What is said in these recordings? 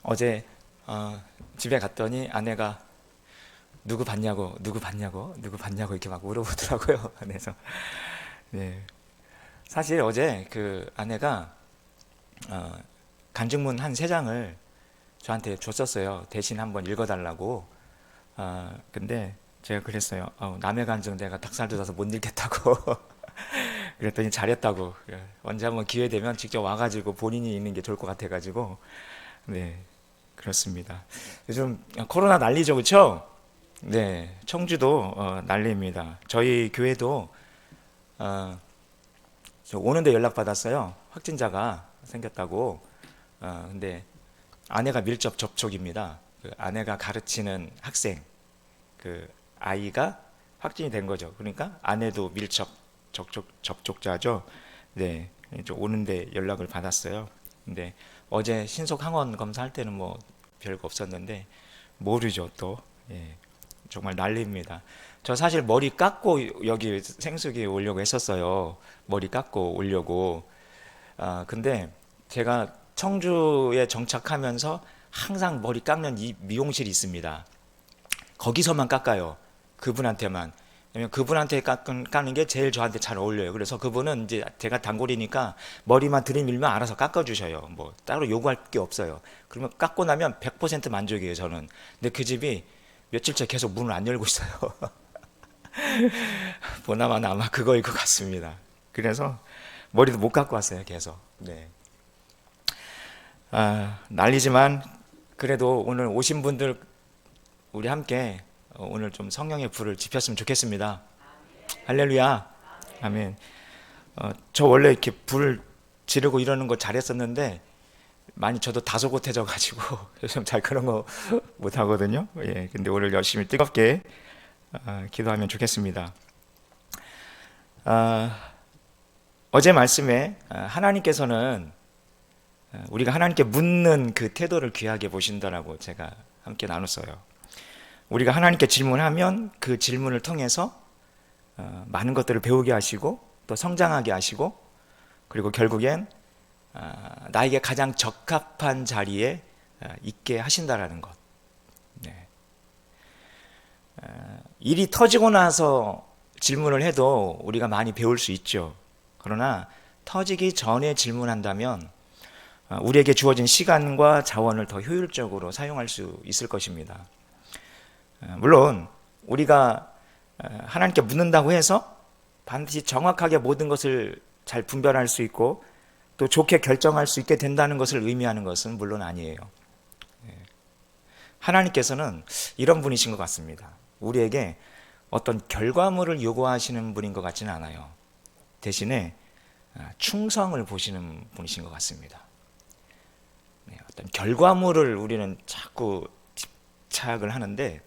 어제 집에 갔더니 아내가 누구 봤냐고 이렇게 막 물어보더라고요. 그래서 네. 사실 어제 그 아내가 어, 간증문 한 세 장을 저한테 줬었어요. 대신 한번 읽어달라고. 근데 제가 그랬어요. 남의 간증 내가 닭살 돋아서 못 읽겠다고. 그랬더니 잘했다고. 그래, 언제 한번 기회 되면 직접 와가지고 본인이 읽는 게 좋을 것 같아가지고. 네, 그렇습니다. 요즘 코로나 난리죠, 그렇죠? 네, 청주도 난리입니다. 저희 교회도 어, 저 오는데 연락 받았어요. 확진자가 생겼다고. 근데 아내가 밀접 접촉입니다. 그 아내가 가르치는 학생, 그 아이가 확진이 된 거죠. 그러니까 아내도 밀접 접촉자죠. 네, 이제 오는데 연락을 받았어요. 근데 어제 신속 항원 검사할 때는 뭐 별거 없었는데 모르죠 또. 예, 정말 난리입니다. 저 사실 머리 깎고 여기 생수기에 오려고 했었어요. 머리 깎고 오려고. 근데 제가 청주에 정착하면서 항상 머리 깎는 이 미용실이 있습니다. 거기서만 깎아요. 그분한테만. 왜냐면 그분한테 깎는 게 제일 저한테 잘 어울려요. 그래서 그분은 이제 제가 단골이니까 머리만 들이밀면 알아서 깎아주셔요. 뭐 따로 요구할 게 없어요. 그러면 깎고 나면 100% 만족이에요, 저는. 근데 그 집이 며칠째 계속 문을 안 열고 있어요. 보나마나 아마 그거일 것 같습니다. 그래서 머리도 못 깎고 왔어요, 계속. 네. 난리지만 그래도 오늘 오신 분들 우리 함께 오늘 좀 성령의 불을 지폈으면 좋겠습니다. 할렐루야. 아멘. 저 원래 이렇게 불 지르고 이러는 거 잘했었는데 많이 저도 다소곳해져 가지고 요즘 잘 그런 거 못 하거든요. 예. 근데 오늘 열심히 뜨겁게 기도하면 좋겠습니다. 어제 말씀에 하나님께서는 우리가 하나님께 묻는 그 태도를 귀하게 보신다라고 제가 함께 나눴어요. 우리가 하나님께 질문하면 그 질문을 통해서 많은 것들을 배우게 하시고 또 성장하게 하시고 그리고 결국엔 나에게 가장 적합한 자리에 있게 하신다라는 것. 네. 일이 터지고 나서 질문을 해도 우리가 많이 배울 수 있죠. 그러나 터지기 전에 질문한다면 우리에게 주어진 시간과 자원을 더 효율적으로 사용할 수 있을 것입니다. 물론 우리가 하나님께 묻는다고 해서 반드시 정확하게 모든 것을 잘 분별할 수 있고 또 좋게 결정할 수 있게 된다는 것을 의미하는 것은 물론 아니에요. 하나님께서는 이런 분이신 것 같습니다. 우리에게 어떤 결과물을 요구하시는 분인 것 같지는 않아요. 대신에 충성을 보시는 분이신 것 같습니다. 어떤 결과물을 우리는 자꾸 집착을 하는데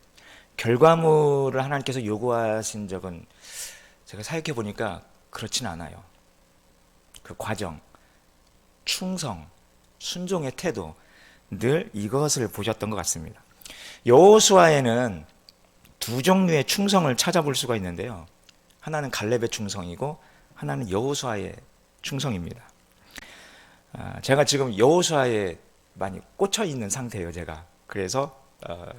결과물을 하나님께서 요구하신 적은 제가 생각해 보니까 그렇진 않아요. 그 과정, 충성, 순종의 태도 늘 이것을 보셨던 것 같습니다. 여호수아에는 두 종류의 충성을 찾아볼 수가 있는데요. 하나는 갈렙의 충성이고 하나는 여호수아의 충성입니다. 제가 지금 여호수아에 많이 꽂혀 있는 상태예요, 제가. 그래서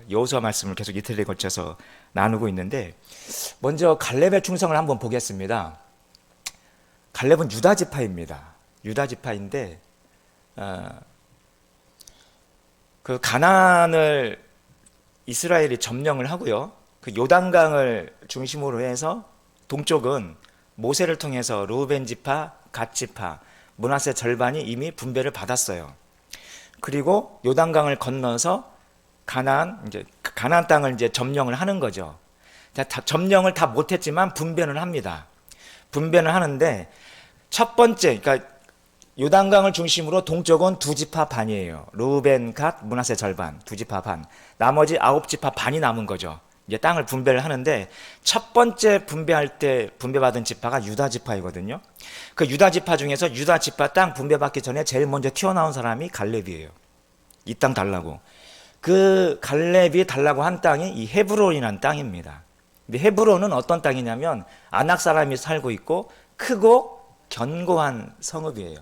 여호수아 말씀을 계속 이틀에 걸쳐서 나누고 있는데 먼저 갈렙의 충성을 한번 보겠습니다. 갈렙은 유다 지파입니다. 유다 지파인데 그 가나안을 이스라엘이 점령을 하고요. 그 요단강을 중심으로 해서 동쪽은 모세를 통해서 르우벤 지파, 갓 지파, 므낫세 절반이 이미 분배를 받았어요. 그리고 요단강을 건너서 가나안 땅을 이제 점령을 하는 거죠. 점령을 다 못했지만 분배는 합니다. 분배는 하는데 첫 번째, 그러니까 요단강을 중심으로 동쪽은 두 지파 반이에요. 르우벤, 갓, 므낫세 절반, 두 지파 반. 나머지 9지파 반이 남은 거죠. 이제 땅을 분배를 하는데 첫 번째 분배할 때 분배받은 지파가 유다 지파이거든요. 그 유다 지파 중에서 유다 지파 땅 분배받기 전에 제일 먼저 튀어나온 사람이 갈렙이에요. 이 땅 달라고. 그 갈렙이 달라고 한 땅이 이 헤브론이라는 땅입니다. 근데 헤브론은 어떤 땅이냐면 아낙 사람이 살고 있고 크고 견고한 성읍이에요.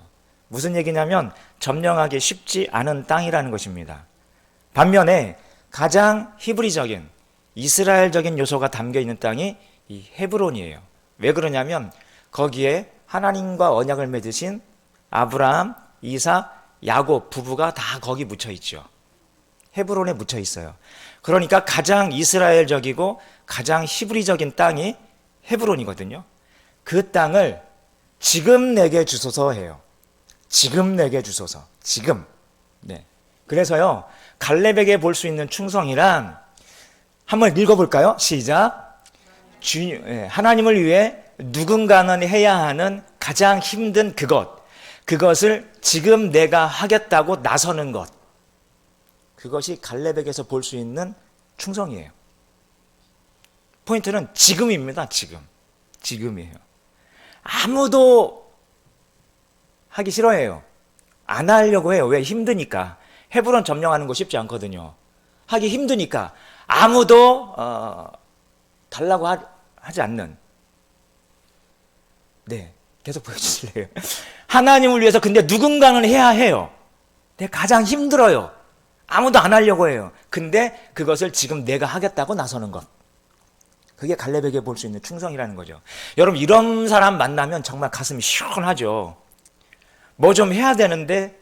무슨 얘기냐면 점령하기 쉽지 않은 땅이라는 것입니다. 반면에 가장 히브리적인 이스라엘적인 요소가 담겨 있는 땅이 이 헤브론이에요. 왜 그러냐면 거기에 하나님과 언약을 맺으신 아브라함, 이삭, 야곱 부부가 다 거기 묻혀 있죠. 헤브론에 묻혀 있어요. 그러니까 가장 이스라엘적이고 가장 히브리적인 땅이 헤브론이거든요. 그 땅을 지금 내게 주소서 해요. 지금 내게 주소서. 지금. 네. 그래서요, 갈렙에게 볼 수 있는 충성이란 한번 읽어볼까요? 시작. 하나님을 위해 누군가는 해야 하는 가장 힘든 그것을 지금 내가 하겠다고 나서는 것. 그것이 갈렙에게서 볼 수 있는 충성이에요. 포인트는 지금입니다. 지금이에요. 아무도 하기 싫어해요. 안 하려고 해요. 왜? 힘드니까. 헤브론 점령하는 거 쉽지 않거든요. 하기 힘드니까 아무도 달라고 하지 않는. 네, 계속 보여주실래요? 하나님을 위해서 근데 누군가는 해야 해요. 근데 가장 힘들어요. 아무도 안 하려고 해요. 근데 그것을 지금 내가 하겠다고 나서는 것. 그게 갈렙에게 볼 수 있는 충성이라는 거죠. 여러분, 이런 사람 만나면 정말 가슴이 시원하죠. 뭐 좀 해야 되는데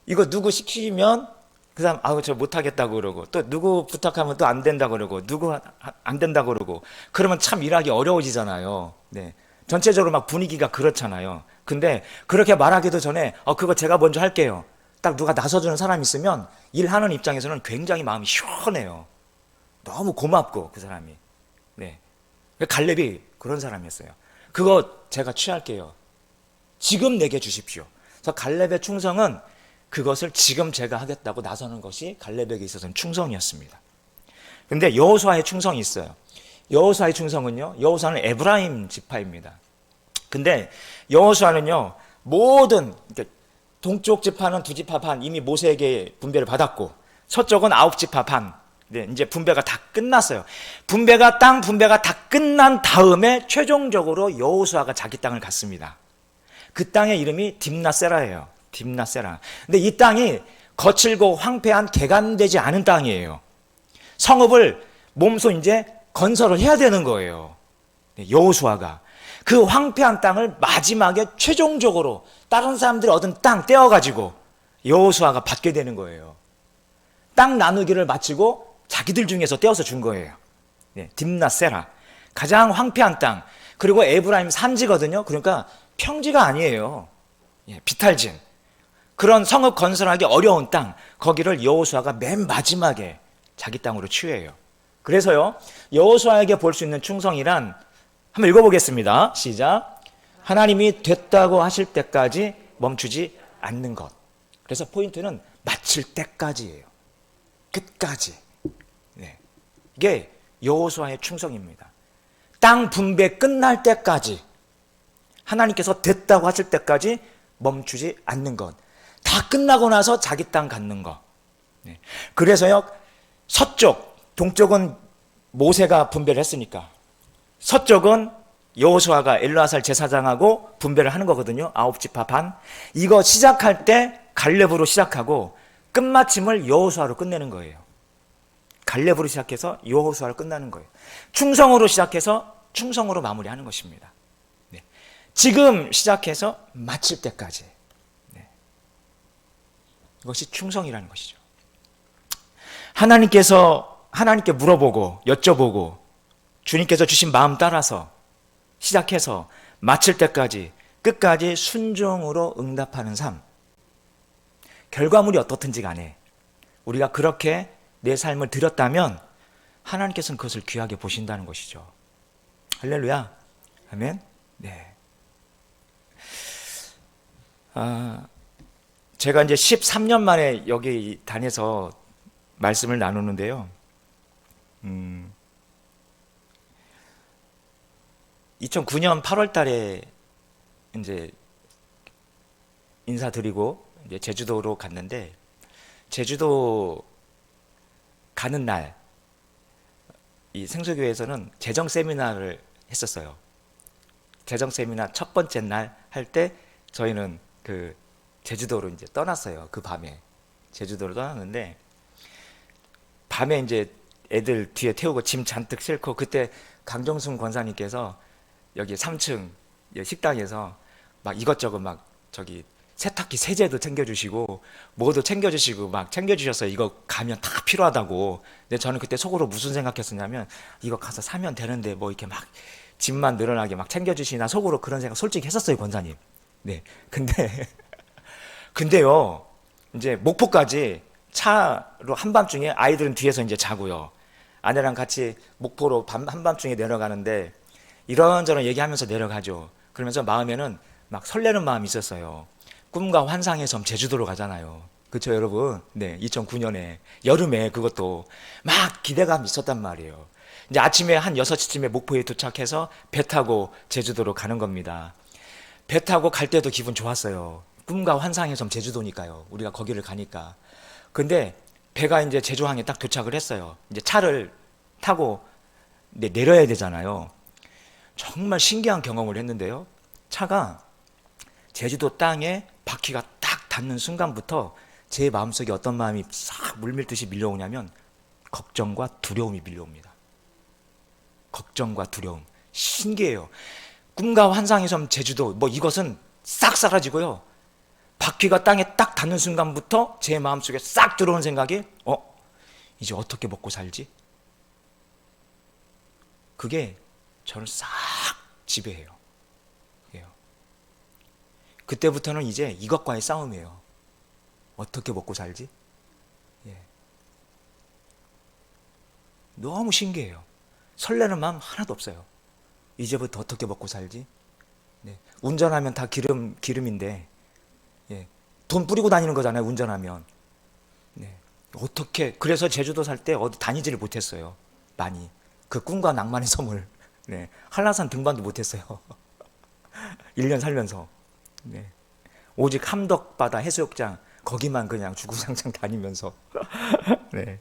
이거 누구 시키면 그 사람 저 못하겠다고 그러고, 또 누구 부탁하면 또 안 된다고 그러고, 누구 안 된다고 그러고, 그러면 참 일하기 어려워지잖아요. 네. 전체적으로 막 분위기가 그렇잖아요. 근데 그렇게 말하기도 전에 그거 제가 먼저 할게요. 딱 누가 나서주는 사람 있으면 일하는 입장에서는 굉장히 마음이 시원해요. 너무 고맙고 그 사람이. 네. 갈렙이 그런 사람이었어요. 그거 제가 취할게요. 지금 내게 주십시오. 그래서 갈렙의 충성은 그것을 지금 제가 하겠다고 나서는 것이 갈렙에게 있어서는 충성이었습니다. 근데 여호수아의 충성이 있어요. 여호수아의 충성은요, 여호수아는 에브라임 지파입니다. 근데 여호수아는요, 모든 동쪽 지파는 2지파 반 이미 모세에게 분배를 받았고, 서쪽은 9지파 반. 네, 이제 분배가 다 끝났어요. 땅 분배가 다 끝난 다음에 최종적으로 여호수아가 자기 땅을 갖습니다. 그 땅의 이름이 딥나세라예요. 딥나세라. 근데 이 땅이 거칠고 황폐한 개간되지 않은 땅이에요. 성읍을 몸소 이제 건설을 해야 되는 거예요. 여호수아가 그 황폐한 땅을 마지막에 최종적으로 다른 사람들이 얻은 땅 떼어가지고 여호수아가 받게 되는 거예요. 땅 나누기를 마치고 자기들 중에서 떼어서 준 거예요. 네, 딥나세라. 가장 황폐한 땅. 그리고 에브라임 산지거든요. 그러니까 평지가 아니에요. 비탈진. 그런 성읍 건설하기 어려운 땅. 거기를 여호수아가 맨 마지막에 자기 땅으로 취해요. 그래서요, 여호수아에게 볼 수 있는 충성이란, 한번 읽어보겠습니다. 시작. 하나님이 됐다고 하실 때까지 멈추지 않는 것. 그래서 포인트는 마칠 때까지예요. 끝까지. 네. 이게 여호수아의 충성입니다. 땅 분배 끝날 때까지, 하나님께서 됐다고 하실 때까지 멈추지 않는 것. 다 끝나고 나서 자기 땅 갖는 것. 네. 그래서요, 서쪽, 동쪽은 모세가 분배를 했으니까 서쪽은 여호수아가 엘르아살 제사장하고 분배를 하는 거거든요. 9지파 반. 이거 시작할 때 갈렙으로 시작하고 끝마침을 여호수아로 끝내는 거예요. 갈렙으로 시작해서 여호수아로 끝나는 거예요. 충성으로 시작해서 충성으로 마무리하는 것입니다. 네. 지금 시작해서 마칠 때까지. 네. 이것이 충성이라는 것이죠. 하나님께 물어보고 여쭤보고 주님께서 주신 마음 따라서 시작해서 마칠 때까지 끝까지 순종으로 응답하는 삶. 결과물이 어떻든지 간에 우리가 그렇게 내 삶을 드렸다면 하나님께서는 그것을 귀하게 보신다는 것이죠. 할렐루야. 아멘. 네. 제가 이제 13년 만에 여기 다녀서 말씀을 나누는데요. 2009년 8월 달에 이제 인사드리고 이제 제주도로 갔는데, 제주도 가는 날 이 생수교회에서는 재정 세미나를 했었어요. 재정 세미나 첫 번째 날 할 때 저희는 그 제주도로 이제 떠났어요. 그 밤에 제주도로 떠났는데, 밤에 이제 애들 뒤에 태우고 짐 잔뜩 싣고, 그때 강정순 권사님께서 여기 3층 식당에서 막 이것저것 막 저기 세탁기 세제도 챙겨주시고 뭐도 챙겨주시고 막 챙겨주셨어요. 이거 가면 다 필요하다고. 근데 저는 그때 속으로 무슨 생각했었냐면, 이거 가서 사면 되는데 뭐 이렇게 막 짐만 늘어나게 막 챙겨주시나, 속으로 그런 생각 솔직히 했었어요, 권사님. 네. 근데 근데요, 이제 목포까지 차로 한밤중에, 아이들은 뒤에서 이제 자고요. 아내랑 같이 목포로 한밤중에 내려가는데 이런저런 얘기하면서 내려가죠. 그러면서 마음에는 막 설레는 마음이 있었어요. 꿈과 환상의 섬 제주도로 가잖아요. 그렇죠, 여러분? 네, 2009년에 여름에 그것도 막 기대감이 있었단 말이에요. 이제 아침에 한 6시쯤에 목포에 도착해서 배 타고 제주도로 가는 겁니다. 배 타고 갈 때도 기분 좋았어요. 꿈과 환상의 섬 제주도니까요. 우리가 거기를 가니까. 근데 배가 이제 제주항에 딱 도착을 했어요. 이제 차를 타고 내려야 되잖아요. 정말 신기한 경험을 했는데요. 차가 제주도 땅에 바퀴가 딱 닿는 순간부터 제 마음속에 어떤 마음이 싹 물밀듯이 밀려오냐면, 걱정과 두려움이 밀려옵니다. 걱정과 두려움. 신기해요. 꿈과 환상의 섬 제주도, 뭐 이것은 싹 사라지고요. 바퀴가 땅에 딱 닿는 순간부터 제 마음속에 싹 들어온 생각이, 이제 어떻게 먹고 살지? 그게 저를 싹 지배해요. 그게요. 그때부터는 이제 이것과의 싸움이에요. 어떻게 먹고 살지? 예. 너무 신기해요. 설레는 마음 하나도 없어요. 이제부터 어떻게 먹고 살지? 네. 운전하면 다 기름인데, 예. 돈 뿌리고 다니는 거잖아요, 운전하면. 네. 어떻게, 그래서 제주도 살 때 어디 다니지를 못했어요. 많이. 그 꿈과 낭만의 섬을. 네. 한라산 등반도 못했어요. 1년 살면서. 네. 오직 함덕바다 해수욕장, 거기만 그냥 주구장창 다니면서. 네.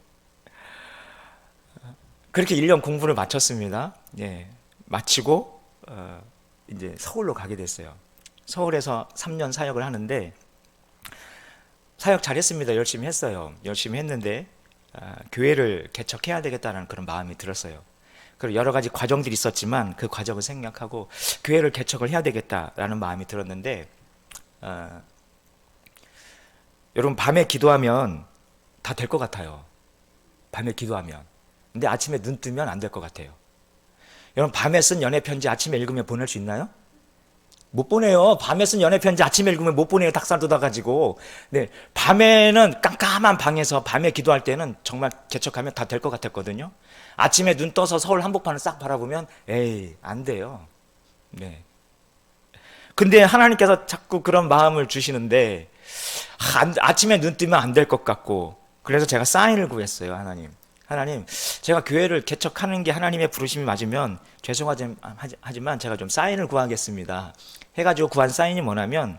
그렇게 1년 공부를 마쳤습니다. 예. 마치고, 이제 서울로 가게 됐어요. 서울에서 3년 사역을 하는데, 사역 잘했습니다. 열심히 했어요. 열심히 했는데, 교회를 개척해야 되겠다는 그런 마음이 들었어요. 그리고 여러 가지 과정들이 있었지만 그 과정을 생각하고 교회를 개척을 해야 되겠다라는 마음이 들었는데, 여러분, 밤에 기도하면 다 될 것 같아요. 밤에 기도하면. 근데 아침에 눈 뜨면 안 될 것 같아요. 여러분, 밤에 쓴 연애 편지 아침에 읽으면 보낼 수 있나요? 못 보내요. 밤에 쓴 연애 편지 아침에 읽으면 못 보내요. 닭살 돋아가지고. 네, 밤에는 깜깜한 방에서 밤에 기도할 때는 정말 개척하면 다 될 것 같았거든요. 아침에 눈 떠서 서울 한복판을 싹 바라보면 에이, 안 돼요. 네. 근데 하나님께서 자꾸 그런 마음을 주시는데, 아침에 눈 뜨면 안 될 것 같고, 그래서 제가 사인을 구했어요. 하나님, 제가 교회를 개척하는 게 하나님의 부르심이 맞으면 죄송하지만 제가 좀 사인을 구하겠습니다. 해가지고 구한 사인이 뭐냐면,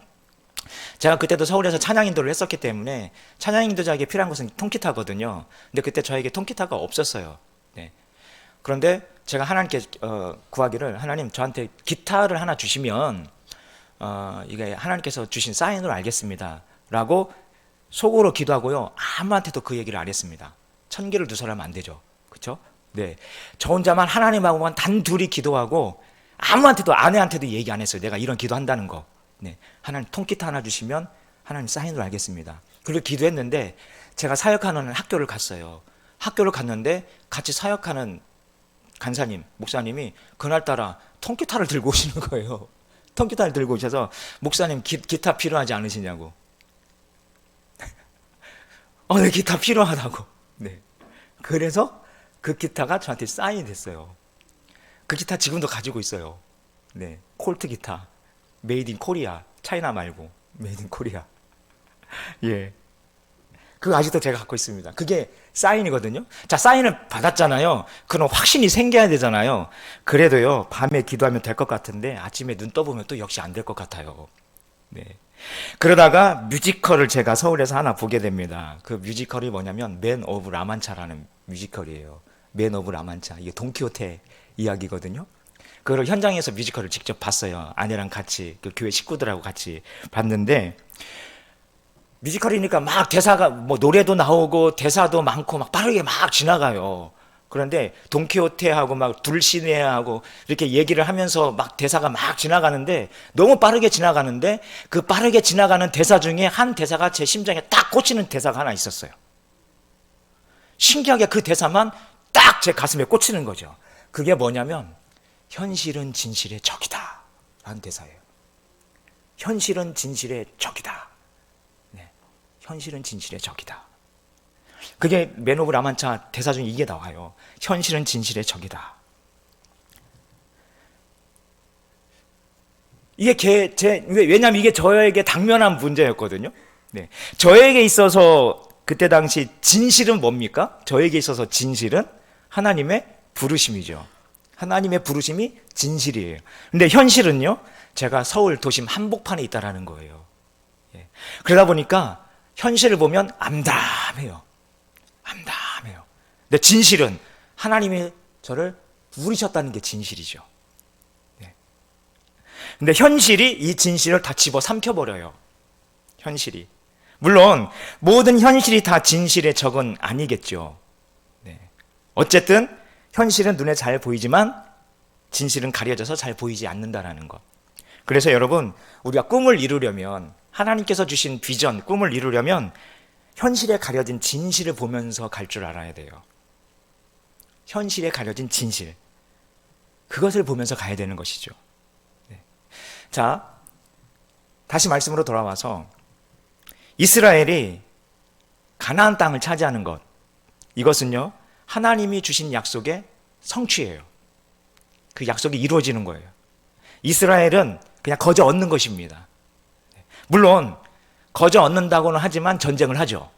제가 그때도 서울에서 찬양 인도를 했었기 때문에 찬양 인도자에게 필요한 것은 통기타거든요. 근데 그때 저에게 통기타가 없었어요. 네. 그런데 제가 하나님께 구하기를, 하나님, 저한테 기타를 하나 주시면 이게 하나님께서 주신 사인으로 알겠습니다 라고 속으로 기도하고요, 아무한테도 그 얘기를 안 했습니다. 천기를 두서라면 안 되죠. 그렇죠? 네. 저 혼자만 하나님하고만 단둘이 기도하고 아무한테도, 아내한테도 얘기 안 했어요. 내가 이런 기도한다는 거. 네. 하나님 통기타 하나 주시면 하나님 사인으로 알겠습니다. 그리고 기도했는데, 제가 사역하는 학교를 갔어요. 학교를 갔는데 같이 사역하는 간사님, 목사님이 그날따라 통기타를 들고 오시는 거예요. 통기타를 들고 오셔서, 목사님 기타 필요하지 않으시냐고. 네, 기타 필요하다고. 네. 그래서 그 기타가 저한테 사인이 됐어요. 그 기타 지금도 가지고 있어요. 네. 콜트 기타. 메이드 인 코리아. 차이나 말고. 메이드 인 코리아. 예. 그거 아직도 제가 갖고 있습니다. 그게 사인이거든요. 자, 사인을 받았잖아요. 그럼 확신이 생겨야 되잖아요. 그래도요, 밤에 기도하면 될 것 같은데 아침에 눈 떠보면 또 역시 안 될 것 같아요. 네. 그러다가 뮤지컬을 제가 서울에서 하나 보게 됩니다. 그 뮤지컬이 뭐냐면 맨 오브 라만차라는 뮤지컬이에요. 맨 오브 라만차. 이게 돈키호테 이야기거든요. 그걸 현장에서 뮤지컬을 직접 봤어요. 아내랑 같이, 그 교회 식구들하고 같이 봤는데, 뮤지컬이니까 막 대사가 뭐 노래도 나오고 대사도 많고 막 빠르게 막 지나가요. 그런데 돈키호테하고 막 둘시네하고 이렇게 얘기를 하면서 막 대사가 막 지나가는데 너무 빠르게 지나가는데 그 빠르게 지나가는 대사 중에 한 대사가 제 심장에 딱 꽂히는 대사가 하나 있었어요. 신기하게 그 대사만 딱 제 가슴에 꽂히는 거죠. 그게 뭐냐면 현실은 진실의 적이다 라는 대사예요. 현실은 진실의 적이다. 네. 현실은 진실의 적이다. 그게 맨 오브 라만차 대사 중에 이게 나와요. 현실은 진실의 적이다. 왜냐면 이게 저에게 당면한 문제였거든요. 네. 저에게 있어서 그때 당시 진실은 뭡니까? 저에게 있어서 진실은 하나님의 부르심이죠. 하나님의 부르심이 진실이에요. 근데 현실은요, 제가 서울 도심 한복판에 있다라는 거예요. 예. 그러다 보니까 현실을 보면 암담해요. 암담해요. 근데 진실은 하나님이 저를 부르셨다는 게 진실이죠. 네. 근데 현실이 이 진실을 다 집어 삼켜버려요. 현실이. 물론 모든 현실이 다 진실의 적은 아니겠죠. 네. 어쨌든 현실은 눈에 잘 보이지만 진실은 가려져서 잘 보이지 않는다라는 것. 그래서 여러분, 우리가 꿈을 이루려면, 하나님께서 주신 비전, 꿈을 이루려면 현실에 가려진 진실을 보면서 갈 줄 알아야 돼요. 현실에 가려진 진실. 그것을 보면서 가야 되는 것이죠. 네. 자, 다시 말씀으로 돌아와서 이스라엘이 가나안 땅을 차지하는 것, 이것은요, 하나님이 주신 약속의 성취예요. 그 약속이 이루어지는 거예요. 이스라엘은 그냥 거저 얻는 것입니다. 물론 거저 얻는다고는 하지만 전쟁을 하죠.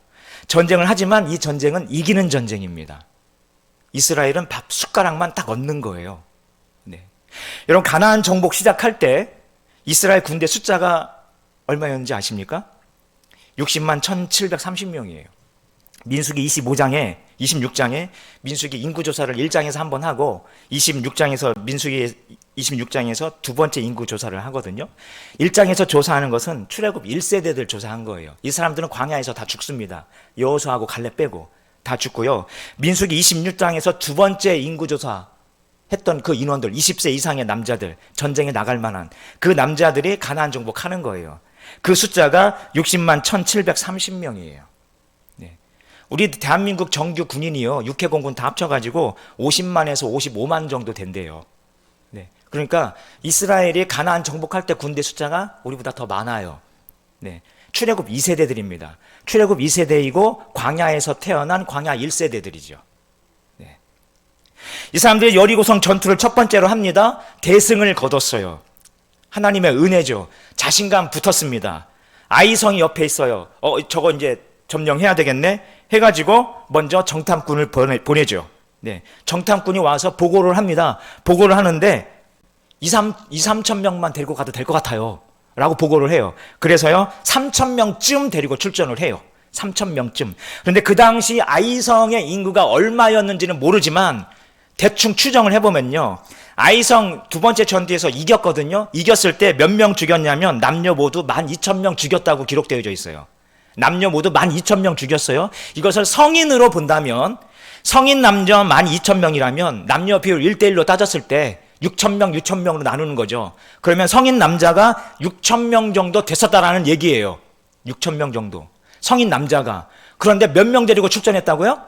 전쟁을 하지만 이 전쟁은 이기는 전쟁입니다. 이스라엘은 밥 숟가락만 딱 얻는 거예요. 네. 여러분, 가나안 정복 시작할 때 이스라엘 군대 숫자가 얼마였는지 아십니까? 60만 1730명이에요. 민수기 26장에 민수기 인구조사를 1장에서 한번 하고 민수기 26장에서 두 번째 인구조사를 하거든요. 1장에서 조사하는 것은 출애굽 1세대들 조사한 거예요. 이 사람들은 광야에서 다 죽습니다. 여호수아하고 갈렙 빼고 다 죽고요. 민수기 26장에서 두 번째 인구조사 했던 그 인원들, 20세 이상의 남자들, 전쟁에 나갈 만한 그 남자들이 가나안 정복하는 거예요. 그 숫자가 60만 1730명이에요. 우리 대한민국 정규 군인이요, 육해공군 다 합쳐가지고 50만에서 55만 정도 된대요. 네. 그러니까 이스라엘이 가나안 정복할 때 군대 숫자가 우리보다 더 많아요. 네. 출애굽 2세대들입니다. 출애굽 2세대이고 광야에서 태어난 광야 1세대들이죠. 네. 이 사람들이 여리고성 전투를 첫 번째로 합니다. 대승을 거뒀어요. 하나님의 은혜죠. 자신감 붙었습니다. 아이성이 옆에 있어요. 저거 이제 점령해야 되겠네 해가지고 먼저 정탐꾼을 보내죠. 네. 정탐꾼이 와서 보고를 합니다. 보고를 하는데 3천 명만 데리고 가도 될 것 같아요 라고 보고를 해요. 그래서요 3천 명쯤 데리고 출전을 해요. 3천 명쯤. 그런데 그 당시 아이성의 인구가 얼마였는지는 모르지만 대충 추정을 해보면요, 아이성 두 번째 전투에서 이겼거든요. 이겼을 때 몇 명 죽였냐면 남녀 모두 12,000명 죽였다고 기록되어져 있어요. 남녀 모두 12,000명 죽였어요. 이것을 성인으로 본다면, 성인 남녀 12,000명이라면 남녀 비율 1대1로 따졌을 때 6,000명 나누는 거죠. 그러면 성인 남자가 6,000명 정도 됐었다라는 얘기예요. 6,000명 정도. 성인 남자가. 그런데 몇 명 데리고 출전했다고요?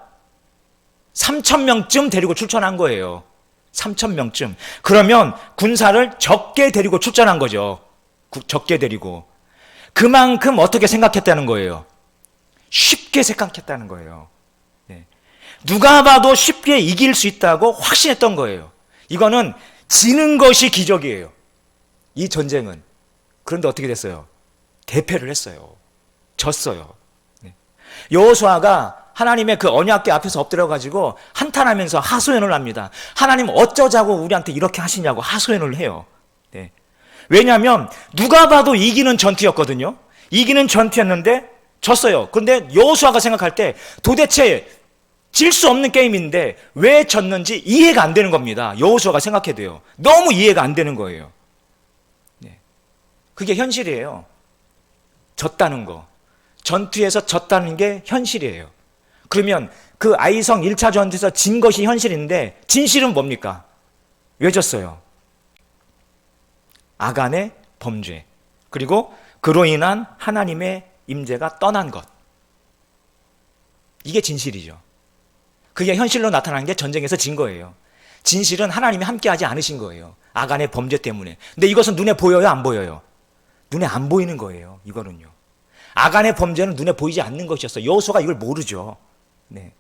3,000명쯤 데리고 출전한 거예요. 3,000명쯤. 그러면 군사를 적게 데리고 출전한 거죠. 적게 데리고. 그만큼 어떻게 생각했다는 거예요? 쉽게 생각했다는 거예요. 네. 누가 봐도 쉽게 이길 수 있다고 확신했던 거예요. 이거는 지는 것이 기적이에요. 이 전쟁은. 그런데 어떻게 됐어요? 대패를 했어요. 졌어요. 네. 여호수아가 하나님의 그 언약궤 앞에서 엎드려가지고 한탄하면서 하소연을 합니다. 하나님 어쩌자고 우리한테 이렇게 하시냐고 하소연을 해요. 네. 왜냐하면 누가 봐도 이기는 전투였거든요. 이기는 전투였는데 졌어요. 그런데 여호수아가 생각할 때 도대체 질 수 없는 게임인데 왜 졌는지 이해가 안 되는 겁니다. 여호수아가 생각해도요. 너무 이해가 안 되는 거예요. 네. 그게 현실이에요. 졌다는 거. 전투에서 졌다는 게 현실이에요. 그러면 그 아이성 1차 전투에서 진 것이 현실인데 진실은 뭡니까? 왜 졌어요? 아간의 범죄, 그리고 그로 인한 하나님의 임재가 떠난 것. 이게 진실이죠. 그게 현실로 나타난 게 전쟁에서 진 거예요. 진실은 하나님이 함께하지 않으신 거예요. 아간의 범죄 때문에. 근데 이것은 눈에 보여요, 안 보여요? 눈에 안 보이는 거예요. 이거는요. 아간의 범죄는 눈에 보이지 않는 것이었어요. 여호수아가 이걸 모르죠. 네.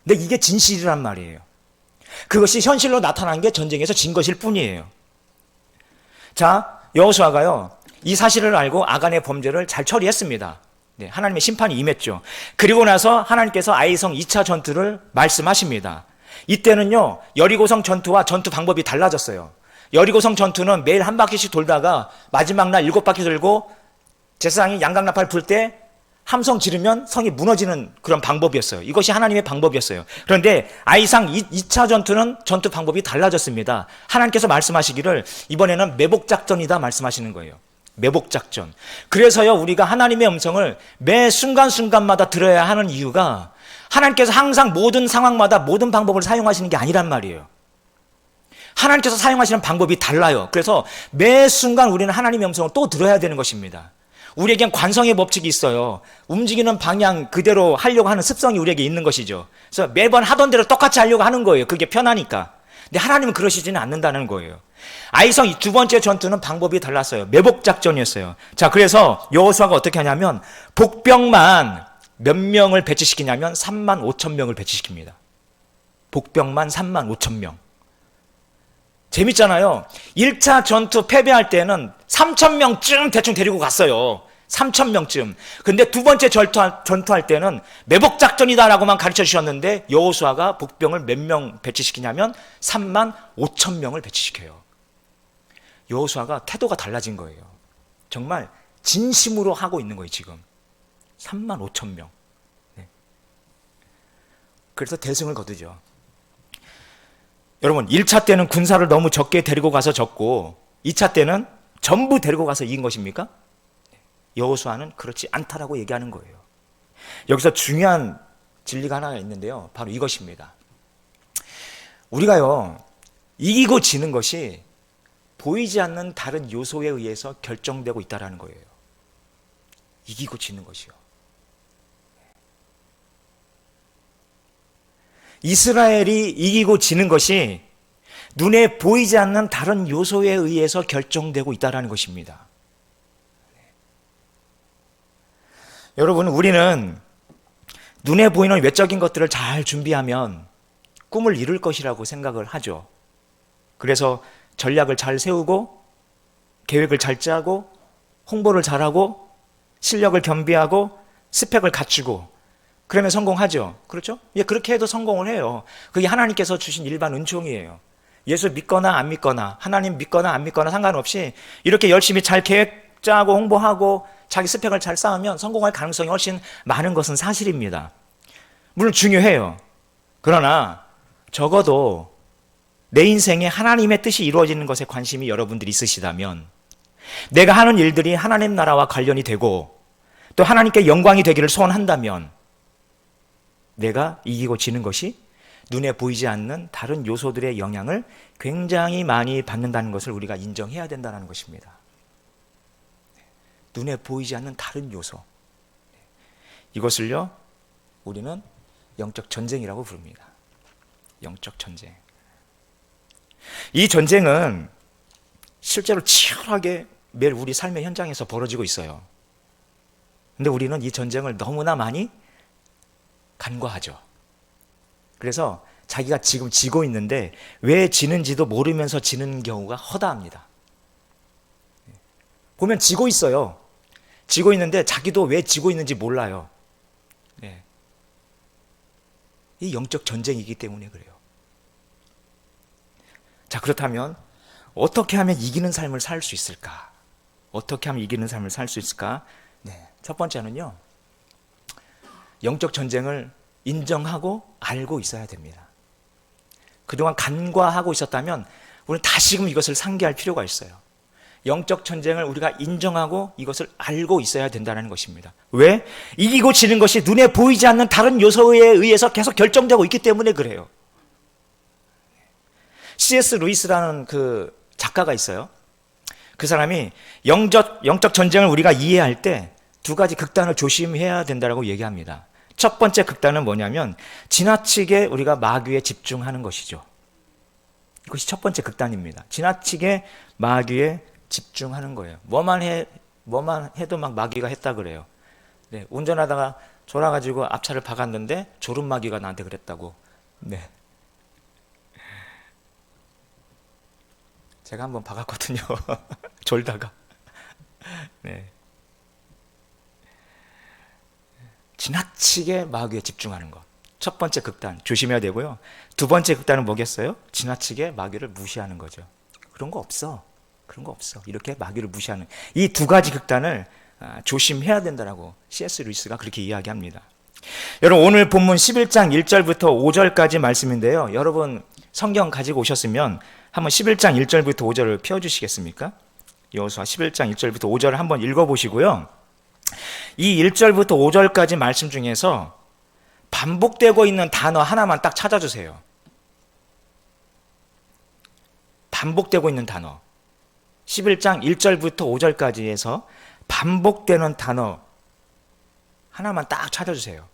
근데 이게 진실이란 말이에요. 그것이 현실로 나타난 게 전쟁에서 진 것일 뿐이에요. 자, 여호수아가요, 이 사실을 알고 아간의 범죄를 잘 처리했습니다. 네, 하나님의 심판이 임했죠. 그리고 나서 하나님께서 아이성 2차 전투를 말씀하십니다. 이때는요, 여리고성 전투와 전투 방법이 달라졌어요. 여리고성 전투는 매일 한 바퀴씩 돌다가 마지막 날 7바퀴 돌고 제사장이 양강나팔 불 때 함성 지르면 성이 무너지는 그런 방법이었어요. 이것이 하나님의 방법이었어요. 그런데 아이상 2차 전투는 전투 방법이 달라졌습니다. 하나님께서 말씀하시기를 이번에는 매복작전이다 말씀하시는 거예요. 매복작전. 그래서요, 우리가 하나님의 음성을 매 순간순간마다 들어야 하는 이유가 하나님께서 항상 모든 상황마다 모든 방법을 사용하시는 게 아니란 말이에요. 하나님께서 사용하시는 방법이 달라요. 그래서 매 순간 우리는 하나님의 음성을 또 들어야 되는 것입니다. 우리에겐 관성의 법칙이 있어요. 움직이는 방향 그대로 하려고 하는 습성이 우리에게 있는 것이죠. 그래서 매번 하던 대로 똑같이 하려고 하는 거예요. 그게 편하니까. 근데 하나님은 그러시지는 않는다는 거예요. 아이성 두 번째 전투는 방법이 달랐어요. 매복작전이었어요. 자, 그래서 여호수아가 어떻게 하냐면 복병만 몇 명을 배치시키냐면 3만 5천 명을 배치시킵니다. 복병만 3만 5천 명. 재밌잖아요. 1차 전투 패배할 때는 3천 명쯤 대충 데리고 갔어요. 3천 명쯤. 근데 두 번째 전투할 때는 매복작전이다라고만 가르쳐 주셨는데 여호수아가 복병을 몇 명 배치시키냐면 3만 5천 명을 배치시켜요. 여호수아가 태도가 달라진 거예요. 정말 진심으로 하고 있는 거예요, 지금. 3만 5천 명. 네. 그래서 대승을 거두죠. 여러분, 1차 때는 군사를 너무 적게 데리고 가서 졌고 2차 때는 전부 데리고 가서 이긴 것입니까? 여호수아는 그렇지 않다라고 얘기하는 거예요. 여기서 중요한 진리가 하나 있는데요. 바로 이것입니다. 우리가요, 이기고 지는 것이 보이지 않는 다른 요소에 의해서 결정되고 있다는 거예요. 이기고 지는 것이요. 이스라엘이 이기고 지는 것이 눈에 보이지 않는 다른 요소에 의해서 결정되고 있다는 것입니다. 여러분, 우리는 눈에 보이는 외적인 것들을 잘 준비하면 꿈을 이룰 것이라고 생각을 하죠. 그래서 전략을 잘 세우고 계획을 잘 짜고 홍보를 잘하고 실력을 겸비하고 스펙을 갖추고 그러면 성공하죠. 그렇죠? 예, 그렇게 해도 성공을 해요. 그게 하나님께서 주신 일반 은총이에요. 예수 믿거나 안 믿거나 하나님 믿거나 안 믿거나 상관없이 이렇게 열심히 잘 계획 짜고 홍보하고 자기 스펙을 잘 쌓으면 성공할 가능성이 훨씬 많은 것은 사실입니다. 물론 중요해요. 그러나 적어도 내 인생에 하나님의 뜻이 이루어지는 것에 관심이 여러분들이 있으시다면 내가 하는 일들이 하나님 나라와 관련이 되고 또 하나님께 영광이 되기를 소원한다면 내가 이기고 지는 것이 눈에 보이지 않는 다른 요소들의 영향을 굉장히 많이 받는다는 것을 우리가 인정해야 된다는 것입니다. 눈에 보이지 않는 다른 요소. 이것을요, 우리는 영적 전쟁이라고 부릅니다. 영적 전쟁. 이 전쟁은 실제로 치열하게 매일 우리 삶의 현장에서 벌어지고 있어요. 근데 우리는 이 전쟁을 너무나 많이 간과하죠. 그래서 자기가 지금 지고 있는데 왜 지는지도 모르면서 지는 경우가 허다합니다. 보면 지고 있어요. 지고 있는데 자기도 왜 지고 있는지 몰라요. 네. 이 영적 전쟁이기 때문에 그래요. 자, 그렇다면 어떻게 하면 이기는 삶을 살 수 있을까? 어떻게 하면 이기는 삶을 살 수 있을까? 네. 첫 번째는요, 영적 전쟁을 인정하고 알고 있어야 됩니다. 그동안 간과하고 있었다면 우리는 다시금 이것을 상기할 필요가 있어요. 영적 전쟁을 우리가 인정하고 이것을 알고 있어야 된다는 것입니다. 왜? 이기고 지는 것이 눈에 보이지 않는 다른 요소에 의해서 계속 결정되고 있기 때문에 그래요. C.S. 루이스라는 그 작가가 있어요. 그 사람이 영적 전쟁을 우리가 이해할 때 두 가지 극단을 조심해야 된다고 얘기합니다. 첫 번째 극단은 뭐냐면 지나치게 우리가 마귀에 집중하는 것이죠. 이것이 첫 번째 극단입니다. 지나치게 마귀에 집중하는 거예요. 뭐만 해도 막 마귀가 했다 그래요. 네, 운전하다가 졸아가지고 앞차를 박았는데 졸음 마귀가 나한테 그랬다고. 네. 제가 한번 박았거든요. 졸다가. 네. 지나치게 마귀에 집중하는 것. 첫 번째 극단 조심해야 되고요. 두 번째 극단은 뭐겠어요? 지나치게 마귀를 무시하는 거죠. 그런 거 없어. 그런 거 없어. 이렇게 마귀를 무시하는 이 두 가지 극단을 조심해야 된다라고 C.S. 루이스가 그렇게 이야기합니다. 여러분 오늘 본문 11장 1절부터 5절까지 말씀인데요. 여러분 성경 가지고 오셨으면 한번 11장 1절부터 5절을 펴주시겠습니까? 여호수아 11장 1절부터 5절을 한번 읽어보시고요. 이 1절부터 5절까지 말씀 중에서 반복되고 있는 단어 하나만 딱 찾아주세요. 반복되고 있는 단어. 11장 1절부터 5절까지에서 반복되는 단어 하나만 딱 찾아주세요.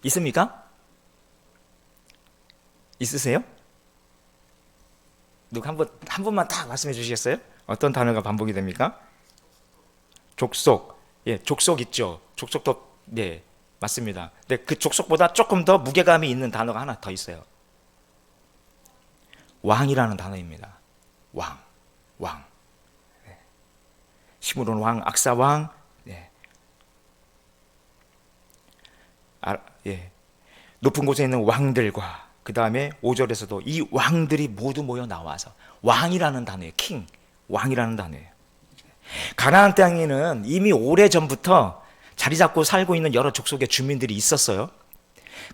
있습니까? 있으세요? 누구 한 분만 딱 말씀해 주시겠어요? 어떤 단어가 반복이 됩니까? 족속. 예, 족속 있죠. 족속도, 네, 맞습니다. 근데 그 족속보다 조금 더 무게감이 있는 단어가 하나 더 있어요. 왕이라는 단어입니다. 왕. 네. 시므론 왕, 악사 왕, 네. 예. 높은 곳에 있는 왕들과 그 다음에 5절에서도 이 왕들이 모두 모여 나와서 왕이라는 단어예요. 킹, 왕이라는 단어예요. 가나안 땅에는 이미 오래전부터 자리 잡고 살고 있는 여러 족속의 주민들이 있었어요.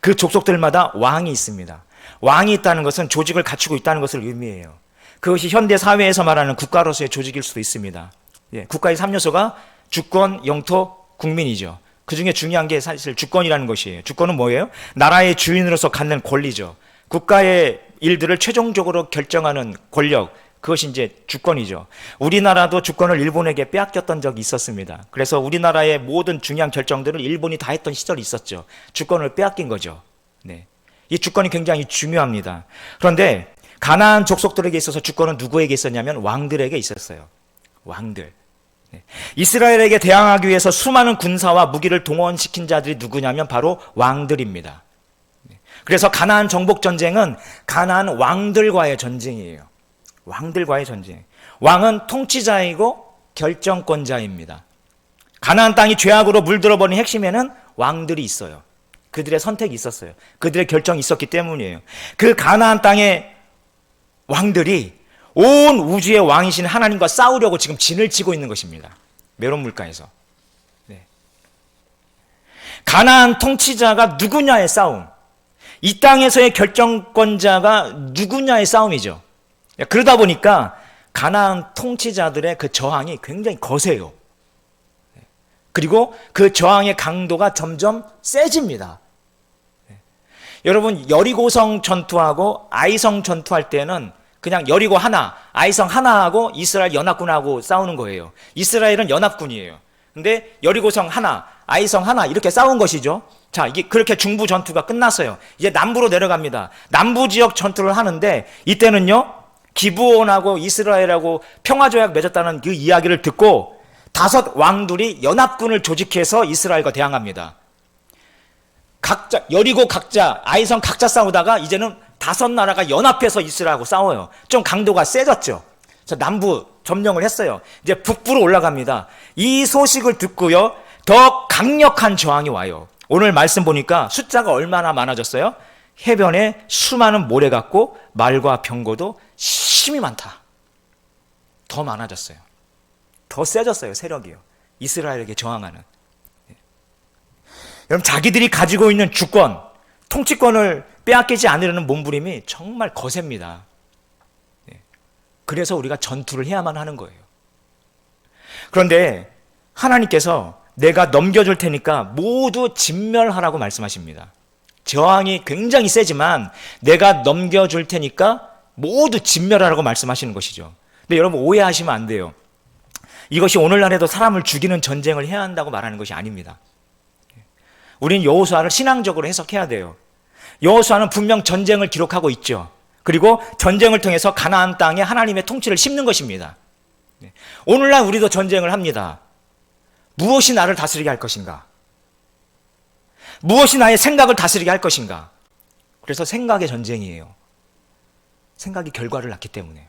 그 족속들마다 왕이 있습니다. 왕이 있다는 것은 조직을 갖추고 있다는 것을 의미해요. 그것이 현대 사회에서 말하는 국가로서의 조직일 수도 있습니다. 예, 국가의 3요소가 주권, 영토, 국민이죠. 그 중에 중요한 게 사실 주권이라는 것이에요. 주권은 뭐예요? 나라의 주인으로서 갖는 권리죠. 국가의 일들을 최종적으로 결정하는 권력, 그것이 이제 주권이죠. 우리나라도 주권을 일본에게 빼앗겼던 적이 있었습니다. 그래서 우리나라의 모든 중요한 결정들을 일본이 다 했던 시절이 있었죠. 주권을 빼앗긴 거죠. 네. 이 주권이 굉장히 중요합니다. 그런데 가나안 족속들에게 있어서 주권은 누구에게 있었냐면 왕들에게 있었어요. 왕들. 이스라엘에게 대항하기 위해서 수많은 군사와 무기를 동원시킨 자들이 누구냐면 바로 왕들입니다. 그래서 가나안 정복 전쟁은 가나안 왕들과의 전쟁이에요. 왕들과의 전쟁. 왕은 통치자이고 결정권자입니다. 가나안 땅이 죄악으로 물들어버린 핵심에는 왕들이 있어요. 그들의 선택이 있었어요. 그들의 결정이 있었기 때문이에요. 그 가나안 땅의 왕들이 온 우주의 왕이신 하나님과 싸우려고 지금 진을 치고 있는 것입니다. 메론 물가에서. 네. 가나안 통치자가 누구냐의 싸움. 이 땅에서의 결정권자가 누구냐의 싸움이죠. 그러다 보니까 가나안 통치자들의 그 저항이 굉장히 거세요. 그리고 그 저항의 강도가 점점 세집니다. 여러분 여리고성 전투하고 아이성 전투할 때는 그냥 여리고 하나, 아이성 하나하고 이스라엘 연합군하고 싸우는 거예요. 이스라엘은 연합군이에요. 근데 여리고성 하나, 아이성 하나 이렇게 싸운 것이죠. 자, 이게 그렇게 중부 전투가 끝났어요. 이제 남부로 내려갑니다. 남부 지역 전투를 하는데 이때는요. 기브온하고 이스라엘하고 평화조약 맺었다는 그 이야기를 듣고 5 왕들이 연합군을 조직해서 이스라엘과 대항합니다. 각자 여리고 각자, 아이성 각자 싸우다가 이제는 5 나라가 연합해서 이스라엘하고 싸워요. 좀 강도가 세졌죠. 자, 남부 점령을 했어요. 이제 북부로 올라갑니다. 이 소식을 듣고요, 더 강력한 저항이 와요. 오늘 말씀 보니까 숫자가 얼마나 많아졌어요? 해변에 수많은 모래 같고 말과 병거도 심히 많다. 더 많아졌어요. 더 세졌어요, 세력이요. 이스라엘에게 저항하는. 여러분, 자기들이 가지고 있는 주권, 통치권을 빼앗기지 않으려는 몸부림이 정말 거셉니다. 그래서 우리가 전투를 해야만 하는 거예요. 그런데 하나님께서 내가 넘겨줄 테니까 모두 진멸하라고 말씀하십니다. 저항이 굉장히 세지만 내가 넘겨줄 테니까 모두 진멸하라고 말씀하시는 것이죠. 근데 여러분, 오해하시면 안 돼요. 이것이 오늘날에도 사람을 죽이는 전쟁을 해야 한다고 말하는 것이 아닙니다. 우리는 여호수아를 신앙적으로 해석해야 돼요. 여호수아는 분명 전쟁을 기록하고 있죠. 그리고 전쟁을 통해서 가나안 땅에 하나님의 통치를 심는 것입니다. 오늘날 우리도 전쟁을 합니다. 무엇이 나를 다스리게 할 것인가? 무엇이 나의 생각을 다스리게 할 것인가? 그래서 생각의 전쟁이에요. 생각이 결과를 낳기 때문에.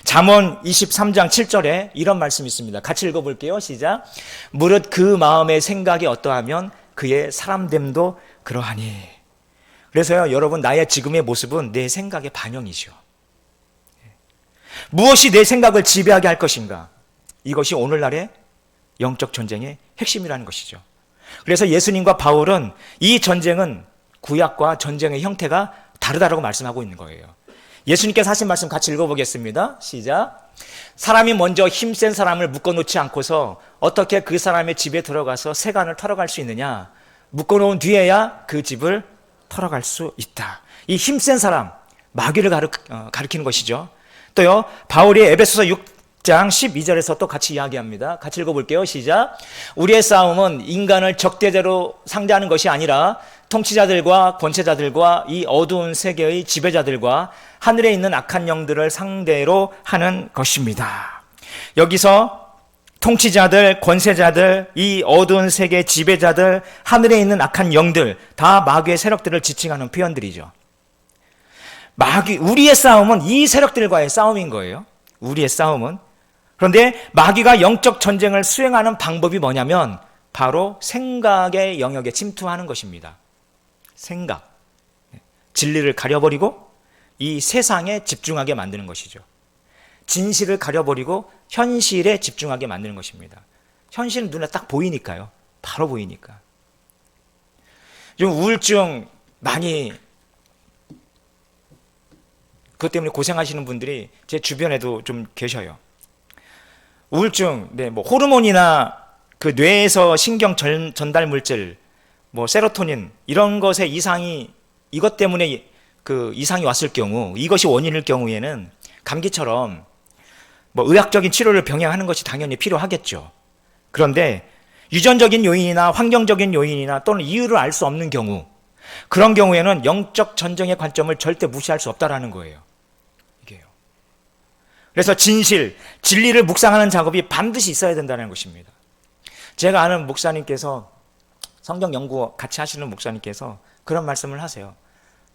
잠언 23장 7절에 이런 말씀이 있습니다. 같이 읽어볼게요. 시작. 무릇 그 마음의 생각이 어떠하면 그의 사람됨도 그러하니. 그래서요, 여러분, 나의 지금의 모습은 내 생각의 반영이죠. 무엇이 내 생각을 지배하게 할 것인가? 이것이 오늘날의 영적 전쟁의 핵심이라는 것이죠. 그래서 예수님과 바울은 이 전쟁은 구약과 전쟁의 형태가 다르다라고 말씀하고 있는 거예요. 예수님께서 하신 말씀 같이 읽어보겠습니다. 시작. 사람이 먼저 힘센 사람을 묶어놓지 않고서 어떻게 그 사람의 집에 들어가서 세간을 털어갈 수 있느냐? 묶어놓은 뒤에야 그 집을 털어갈 수 있다. 이 힘센 사람, 마귀를 가리키는 것이죠. 또요, 바울이 에베소서 6장 12절에서 또 같이 이야기합니다. 같이 읽어볼게요. 시작. 우리의 싸움은 인간을 적대자로 상대하는 것이 아니라 통치자들과 권세자들과 이 어두운 세계의 지배자들과 하늘에 있는 악한 영들을 상대로 하는 것입니다. 여기서 통치자들, 권세자들, 이 어두운 세계 지배자들, 하늘에 있는 악한 영들, 다 마귀의 세력들을 지칭하는 표현들이죠. 우리의 싸움은 이 세력들과의 싸움인 거예요. 우리의 싸움은. 그런데 마귀가 영적 전쟁을 수행하는 방법이 뭐냐면 바로 생각의 영역에 침투하는 것입니다. 생각. 진리를 가려버리고 이 세상에 집중하게 만드는 것이죠. 진실을 가려버리고 현실에 집중하게 만드는 것입니다. 현실은 눈에 딱 보이니까요. 바로 보이니까. 좀 우울증 많이, 그것 때문에 고생하시는 분들이 제 주변에도 좀 계셔요. 우울증, 뭐 호르몬이나 그 뇌에서 신경 전달 물질, 뭐 세로토닌 이런 것의 이상이, 이것 때문에 그 이상이 왔을 경우, 이것이 원인일 경우에는 감기처럼 뭐 의학적인 치료를 병행하는 것이 당연히 필요하겠죠. 그런데 유전적인 요인이나 환경적인 요인이나 또는 이유를 알 수 없는 경우, 그런 경우에는 영적 전쟁의 관점을 절대 무시할 수 없다라는 거예요. 이게요. 그래서 진리를 묵상하는 작업이 반드시 있어야 된다는 것입니다. 제가 아는 목사님께서, 성경 연구 같이 하시는 목사님께서 그런 말씀을 하세요.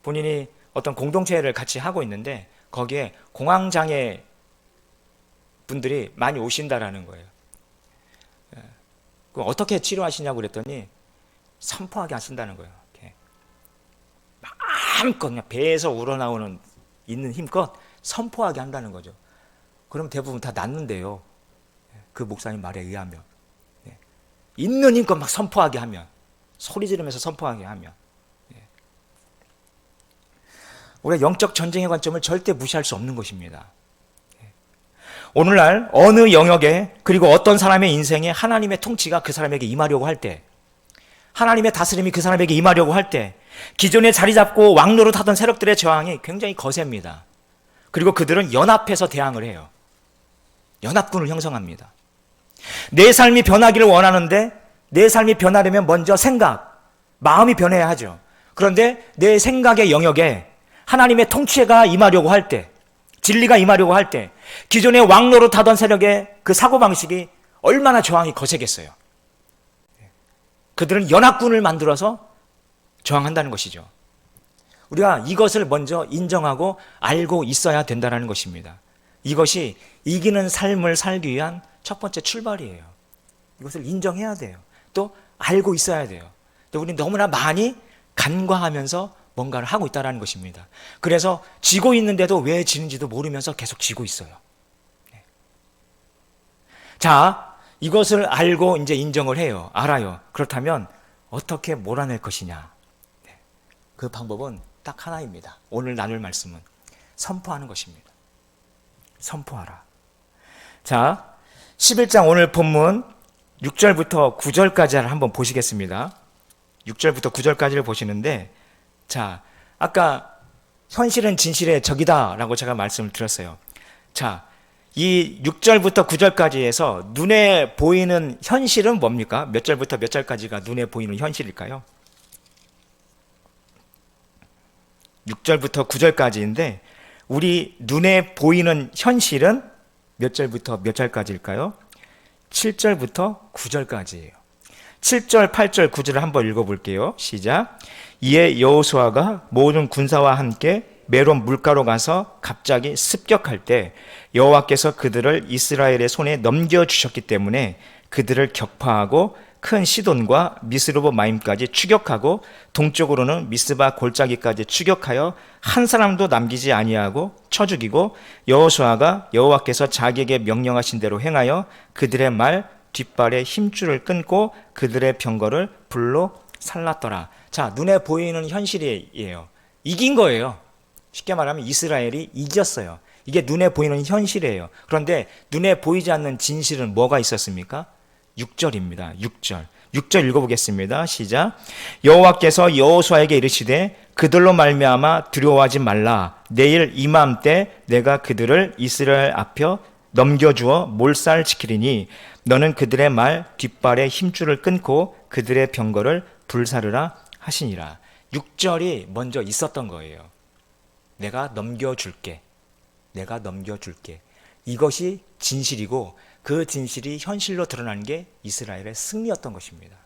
본인이 어떤 공동체를 같이 하고 있는데 거기에 공황장애 분들이 많이 오신다라는 거예요. 그럼 어떻게 치료하시냐고 그랬더니 선포하게 하신다는 거예요. 이렇게 마음껏 그냥 배에서 우러나오는 있는 힘껏 선포하게 한다는 거죠. 그럼 대부분 다 낫는데요. 그 목사님 말에 의하면. 있는 힘껏 막 선포하게 하면, 소리 지르면서 선포하게 하면. 우리가 영적 전쟁의 관점을 절대 무시할 수 없는 것입니다. 오늘날 어느 영역에, 그리고 어떤 사람의 인생에 하나님의 통치가 그 사람에게 임하려고 할 때, 하나님의 다스림이 그 사람에게 임하려고 할 때, 기존에 자리 잡고 왕노릇하던 세력들의 저항이 굉장히 거셉니다. 그리고 그들은 연합해서 대항을 해요. 연합군을 형성합니다. 내 삶이 변하기를 원하는데 내 삶이 변하려면 먼저 마음이 변해야 하죠. 그런데 내 생각의 영역에 하나님의 통치가 임하려고 할 때, 진리가 임하려고 할 때, 기존의 왕노릇하던 세력의 그 사고방식이 얼마나 저항이 거세겠어요. 그들은 연합군을 만들어서 저항한다는 것이죠. 우리가 이것을 먼저 인정하고 알고 있어야 된다는 것입니다. 이것이 이기는 삶을 살기 위한 첫 번째 출발이에요. 이것을 인정해야 돼요. 또 알고 있어야 돼요. 또 우리는 너무나 많이 간과하면서 뭔가를 하고 있다는 것입니다. 그래서 지고 있는데도 왜 지는지도 모르면서 계속 지고 있어요. 네. 자, 이것을 알고 이제 인정을 해요. 알아요. 그렇다면 어떻게 몰아낼 것이냐? 네. 그 방법은 딱 하나입니다. 오늘 나눌 말씀은 선포하는 것입니다. 선포하라. 자, 11장 오늘 본문 6절부터 9절까지를 한번 보시겠습니다. 6절부터 9절까지를 보시는데, 자, 아까 현실은 진실의 적이다라고 제가 말씀을 드렸어요. 자, 이 6절부터 9절까지에서 눈에 보이는 현실은 뭡니까? 몇 절부터 몇 절까지가 눈에 보이는 현실일까요? 6절부터 9절까지인데 우리 눈에 보이는 현실은 몇 절부터 몇 절까지일까요? 7절부터 9절까지예요. 7절, 8절, 9절을 한번 읽어볼게요. 시작. 이에 여호수아가 모든 군사와 함께 메론 물가로 가서 갑자기 습격할 때 여호와께서 그들을 이스라엘의 손에 넘겨주셨기 때문에 그들을 격파하고 큰 시돈과 미스로보 마임까지 추격하고 동쪽으로는 미스바 골짜기까지 추격하여 한 사람도 남기지 아니하고 쳐 죽이고 여호수아가 여호와께서 자기에게 명령하신 대로 행하여 그들의 말 뒷발에 힘줄을 끊고 그들의 병거를 불로 살랐더라. 자, 눈에 보이는 현실이에요. 이긴 거예요. 쉽게 말하면 이스라엘이 이겼어요. 이게 눈에 보이는 현실이에요. 그런데 눈에 보이지 않는 진실은 뭐가 있었습니까? 6절입니다. 6절 읽어보겠습니다. 시작. 여호와께서 여호수아에게 이르시되 그들로 말미암아 두려워하지 말라. 내일 이맘때 내가 그들을 이스라엘 앞에 넘겨주어 몰살 지키리니 너는 그들의 말 뒷발에 힘줄을 끊고 그들의 병거를 불사르라 하시니라. 6절이 먼저 있었던 거예요. 내가 넘겨줄게. 내가 넘겨줄게. 이것이 진실이고 그 진실이 현실로 드러난 게 이스라엘의 승리였던 것입니다.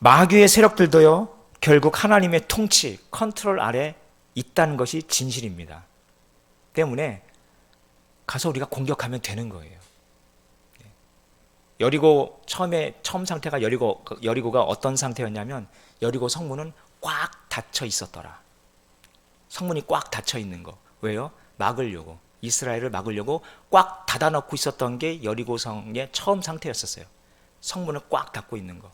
마귀의 세력들도요, 결국 하나님의 통치, 컨트롤 아래 있다는 것이 진실입니다. 때문에 가서 우리가 공격하면 되는 거예요. 여리고 처음 상태가 여리고가 어떤 상태였냐면 여리고 성문은 꽉 닫혀 있었더라. 성문이 꽉 닫혀 있는 거. 왜요? 막으려고. 이스라엘을 막으려고 꽉 닫아놓고 있었던 게 여리고성의 처음 상태였었어요. 성문을 꽉 닫고 있는 거.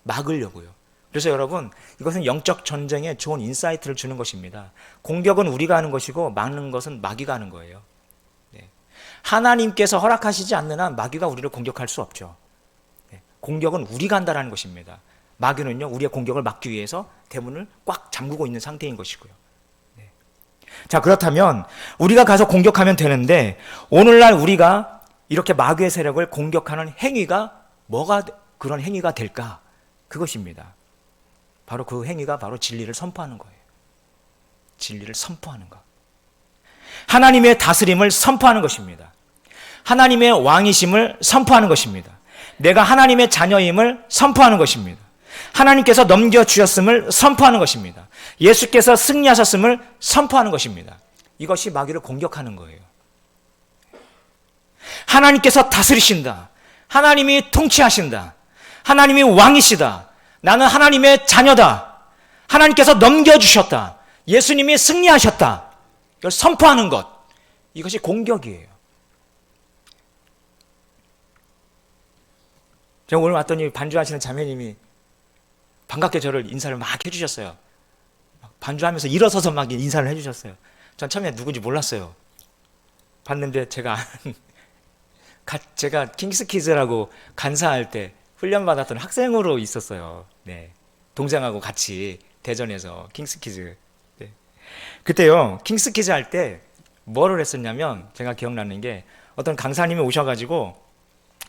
막으려고요. 그래서 여러분, 이것은 영적 전쟁에 좋은 인사이트를 주는 것입니다. 공격은 우리가 하는 것이고 막는 것은 마귀가 하는 거예요. 네. 하나님께서 허락하시지 않는 한 마귀가 우리를 공격할 수 없죠. 네. 공격은 우리가 한다는 것입니다. 마귀는요, 우리의 공격을 막기 위해서 대문을 꽉 잠그고 있는 상태인 것이고요. 네. 자, 그렇다면 우리가 가서 공격하면 되는데 오늘날 우리가 이렇게 마귀의 세력을 공격하는 행위가 뭐가 그런 행위가 될까? 그것입니다. 바로 그 행위가 바로 진리를 선포하는 거예요. 진리를 선포하는 것. 하나님의 다스림을 선포하는 것입니다. 하나님의 왕이심을 선포하는 것입니다. 내가 하나님의 자녀임을 선포하는 것입니다. 하나님께서 넘겨주셨음을 선포하는 것입니다. 예수께서 승리하셨음을 선포하는 것입니다. 이것이 마귀를 공격하는 거예요. 하나님께서 다스리신다. 하나님이 통치하신다. 하나님이 왕이시다. 나는 하나님의 자녀다. 하나님께서 넘겨주셨다. 예수님이 승리하셨다. 이걸 선포하는 것. 이것이 공격이에요. 제가 오늘 왔더니 반주하시는 자매님이 반갑게 저를 인사를 막 해주셨어요. 반주하면서 일어서서 막 인사를 해주셨어요. 전 처음에 누군지 몰랐어요. 봤는데 제가 킹스키즈라고 간사할 때 훈련받았던 학생으로 있었어요. 네. 동생하고 같이 대전에서 킹스키즈. 네. 그때요, 킹스키즈 할 때 뭐를 했었냐면 제가 기억나는 게 어떤 강사님이 오셔가지고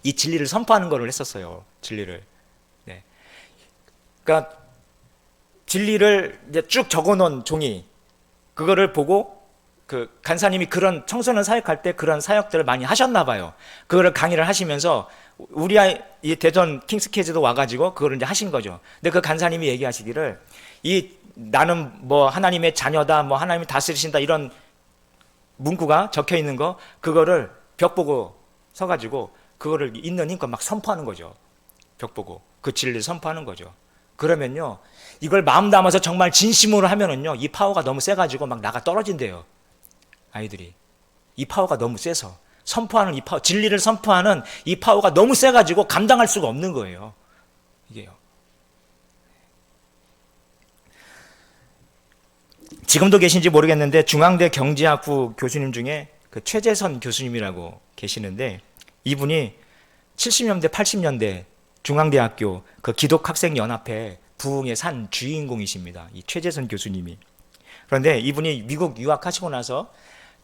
이 진리를 선포하는 거를 했었어요. 진리를. 네. 그러니까 진리를 이제 쭉 적어놓은 종이 그거를 보고 그 간사님이 그런 청소년 사역할 때 그런 사역들을 많이 하셨나 봐요. 그거를 강의를 하시면서 우리 이 대전 킹스키즈도 와가지고 그거를 이제 하신 거죠. 근데 그 간사님이 얘기하시기를 나는 뭐 하나님의 자녀다, 뭐 하나님이 다스리신다 이런 문구가 적혀 있는 거, 그거를 벽 보고 서가지고 그거를 있는 힘껏 막 선포하는 거죠. 벽 보고 그 진리를 선포하는 거죠. 그러면요, 이걸 마음 담아서 정말 진심으로 하면은요, 이 파워가 너무 세가지고 막 나가 떨어진대요. 아이들이. 이 파워가 너무 세서 선포하는 이 파워, 진리를 선포하는 이 파워가 너무 세가지고 감당할 수가 없는 거예요. 이게요. 지금도 계신지 모르겠는데 중앙대 경제학부 교수님 중에 그 최재선 교수님이라고 계시는데, 이분이 70년대 80년대 중앙대학교 그 기독학생연합회 부흥의 산 주인공이십니다. 이 최재선 교수님이. 그런데 이분이 미국 유학하시고 나서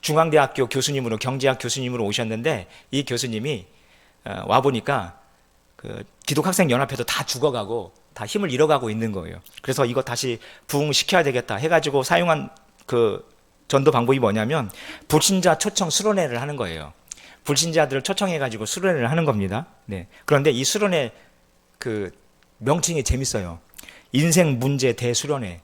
중앙대학교 교수님으로, 경제학 교수님으로 오셨는데, 이 교수님이 와보니까 그 기독학생연합회도 다 죽어가고 다 힘을 잃어가고 있는 거예요. 그래서 이거 다시 부흥시켜야 되겠다 해가지고 사용한 그 전도 방법이 뭐냐면 불신자 초청 수련회를 하는 거예요. 불신자들을 초청해가지고 수련회를 하는 겁니다. 네. 그런데 이 수련회 그 명칭이 재밌어요. 인생 문제 대수련회.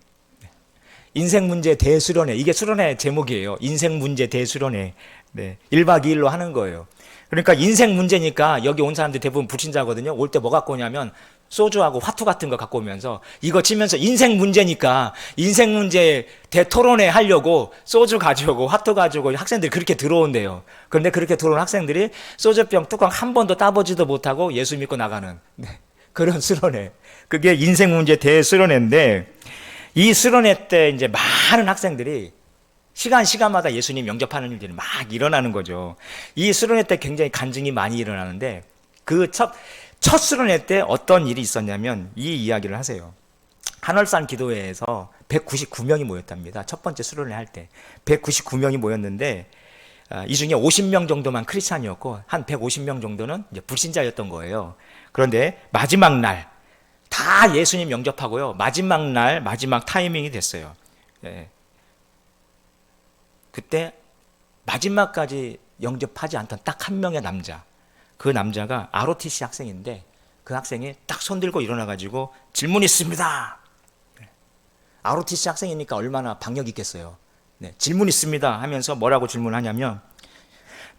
인생 문제 대수련회. 이게 수련회 제목이에요. 인생 문제 대수련회. 네. 1박 2일로 하는 거예요. 그러니까 인생 문제니까 여기 온 사람들 대부분 불신자거든요. 올 때 뭐 갖고 오냐면 소주하고 화투 같은 거 갖고 오면서 이거 치면서 인생 문제니까 인생 문제 대토론회 하려고 소주 가져오고 화투 가지고 학생들이 그렇게 들어온대요. 그런데 그렇게 들어온 학생들이 소주병 뚜껑 한 번도 따보지도 못하고 예수 믿고 나가는, 네, 그런 수련회. 그게 인생 문제 대수련회인데, 이 수련회 때 이제 많은 학생들이 시간마다 예수님 영접하는 일들이 막 일어나는 거죠. 이 수련회 때 굉장히 간증이 많이 일어나는데, 그 첫 수련회 때 어떤 일이 있었냐면 이 이야기를 하세요. 한월산 기도회에서 199명이 모였답니다. 첫 번째 수련회 할 때 199명이 모였는데, 이 중에 50명 정도만 크리스찬이었고 한 150명 정도는 이제 불신자였던 거예요. 그런데 마지막 날 다 예수님 영접하고요, 마지막 날 마지막 타이밍이 됐어요. 네. 그때 마지막까지 영접하지 않던 딱 한 명의 남자, 그 남자가 ROTC 학생인데, 그 학생이 딱 손 들고 일어나가지고 질문 있습니다. ROTC 학생이니까 얼마나 박력 있겠어요. 네, 질문 있습니다 하면서 뭐라고 질문하냐면,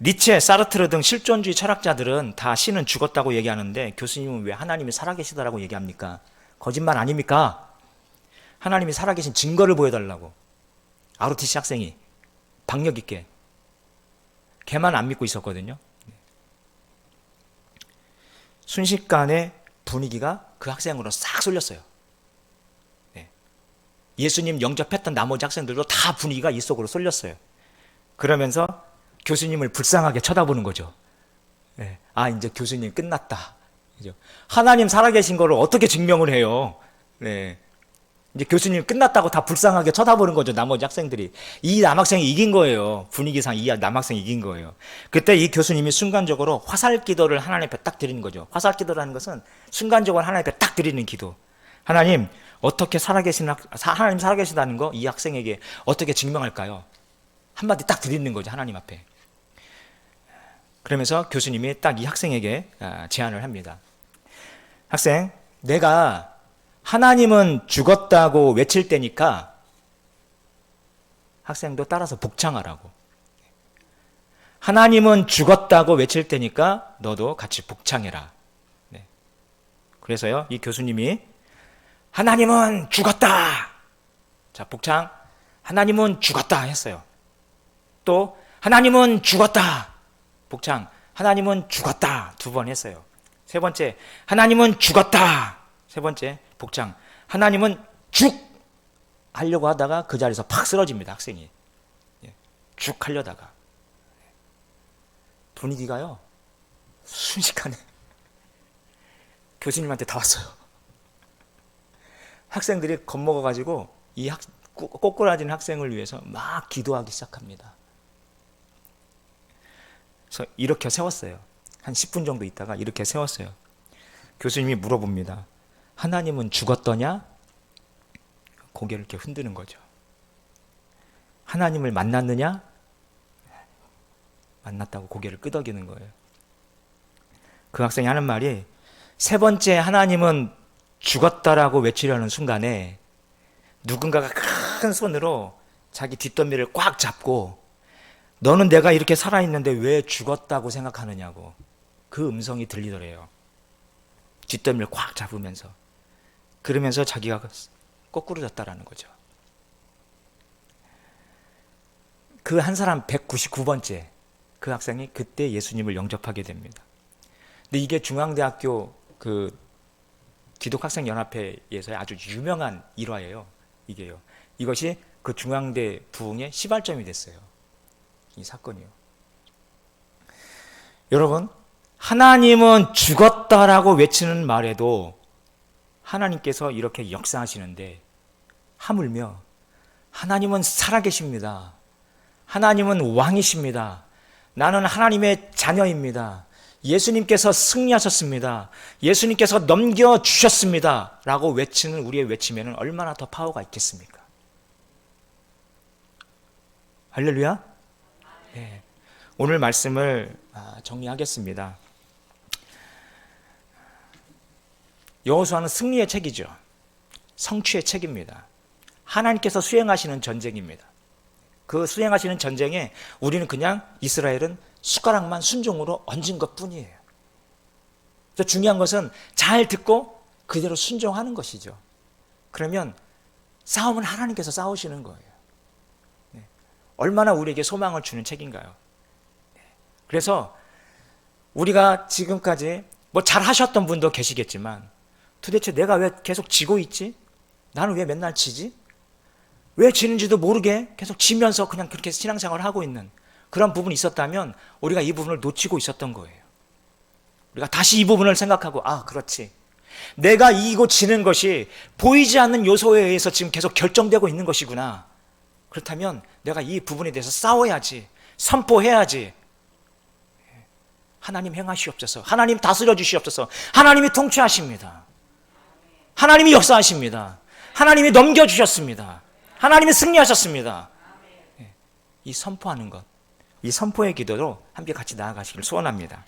니체, 사르트르 등 실존주의 철학자들은 다 신은 죽었다고 얘기하는데 교수님은 왜 하나님이 살아계시다라고 얘기합니까? 거짓말 아닙니까? 하나님이 살아계신 증거를 보여달라고. ROTC 학생이 박력 있게, 걔만 안 믿고 있었거든요. 순식간에 분위기가 그 학생으로 싹 쏠렸어요. 네. 예수님 영접했던 나머지 학생들도 다 분위기가 이 속으로 쏠렸어요. 그러면서 교수님을 불쌍하게 쳐다보는 거죠. 네. 아, 이제 교수님 끝났다. 하나님 살아계신 거를 어떻게 증명을 해요? 네. 이제 교수님 끝났다고 다 불쌍하게 쳐다보는 거죠, 나머지 학생들이. 이 남학생이 이긴 거예요. 분위기상 이 남학생이 이긴 거예요. 그때 이 교수님이 순간적으로 화살 기도를 하나님 앞에 딱 드리는 거죠. 화살 기도라는 것은 순간적으로 하나님 앞에 딱 드리는 기도. 하나님, 어떻게 하나님 살아계시다는 거 이 학생에게 어떻게 증명할까요? 한마디 딱 드리는 거죠, 하나님 앞에. 그러면서 교수님이 딱 이 학생에게 제안을 합니다. 학생, 내가 하나님은 죽었다고 외칠 때니까 학생도 따라서 복창하라고. 하나님은 죽었다고 외칠 때니까 너도 같이 복창해라. 네. 그래서요, 이 교수님이 하나님은 죽었다. 자, 복창. 하나님은 죽었다 했어요. 또 하나님은 죽었다. 복창. 하나님은 죽었다. 2번 했어요. 세 번째, 하나님은 죽었다. 세 번째, 복창. 하나님은 죽 하려고 하다가 그 자리에서 팍 쓰러집니다, 학생이. 죽 하려다가. 분위기가요, 순식간에 교수님한테 다 왔어요. 학생들이 겁먹어가지고 이 꼬꾸라진 학생을 위해서 막 기도하기 시작합니다. 그래서 이렇게 세웠어요. 한 10분 정도 있다가 이렇게 세웠어요. 교수님이 물어봅니다. 하나님은 죽었더냐? 고개를 이렇게 흔드는 거죠. 하나님을 만났느냐? 만났다고 고개를 끄덕이는 거예요. 그 학생이 하는 말이, 세 번째 하나님은 죽었다라고 외치려는 순간에 누군가가 큰 손으로 자기 뒷덜미를 꽉 잡고 너는 내가 이렇게 살아있는데 왜 죽었다고 생각하느냐고 그 음성이 들리더래요. 뒷덜미를 꽉 잡으면서. 그러면서 자기가 거꾸로 졌다라는 거죠. 그 한 사람 199번째 그 학생이 그때 예수님을 영접하게 됩니다. 근데 이게 중앙대학교 그 기독학생연합회에서의 아주 유명한 일화예요. 이게요. 이것이 그 중앙대 부흥의 시발점이 됐어요. 이 사건이요. 여러분, 하나님은 죽었다라고 외치는 말에도 하나님께서 이렇게 역사하시는데 하물며 하나님은 살아계십니다. 하나님은 왕이십니다. 나는 하나님의 자녀입니다. 예수님께서 승리하셨습니다. 예수님께서 넘겨주셨습니다. 라고 외치는 우리의 외침에는 얼마나 더 파워가 있겠습니까? 할렐루야. 네. 오늘 말씀을 정리하겠습니다. 여호수아는 승리의 책이죠. 성취의 책입니다. 하나님께서 수행하시는 전쟁입니다. 그 수행하시는 전쟁에 우리는 그냥 이스라엘은 숟가락만 순종으로 얹은 것뿐이에요. 그래서 중요한 것은 잘 듣고 그대로 순종하는 것이죠. 그러면 싸움은 하나님께서 싸우시는 거예요. 네. 얼마나 우리에게 소망을 주는 책인가요? 네. 그래서 우리가 지금까지 뭐 잘하셨던 분도 계시겠지만 도대체 내가 왜 계속 지고 있지? 나는 왜 맨날 지지? 왜 지는지도 모르게 계속 지면서 그냥 그렇게 신앙생활을 하고 있는 그런 부분이 있었다면 우리가 이 부분을 놓치고 있었던 거예요. 우리가 다시 이 부분을 생각하고 그렇지. 내가 이기고 지는 것이 보이지 않는 요소에 의해서 지금 계속 결정되고 있는 것이구나. 그렇다면 내가 이 부분에 대해서 싸워야지. 선포해야지. 하나님 행하시옵소서. 하나님 다스려 주시옵소서. 하나님이 통치하십니다. 하나님이 역사하십니다. 하나님이 넘겨주셨습니다. 하나님이 승리하셨습니다. 이 선포하는 것, 이 선포의 기도로 함께 같이 나아가시길 소원합니다.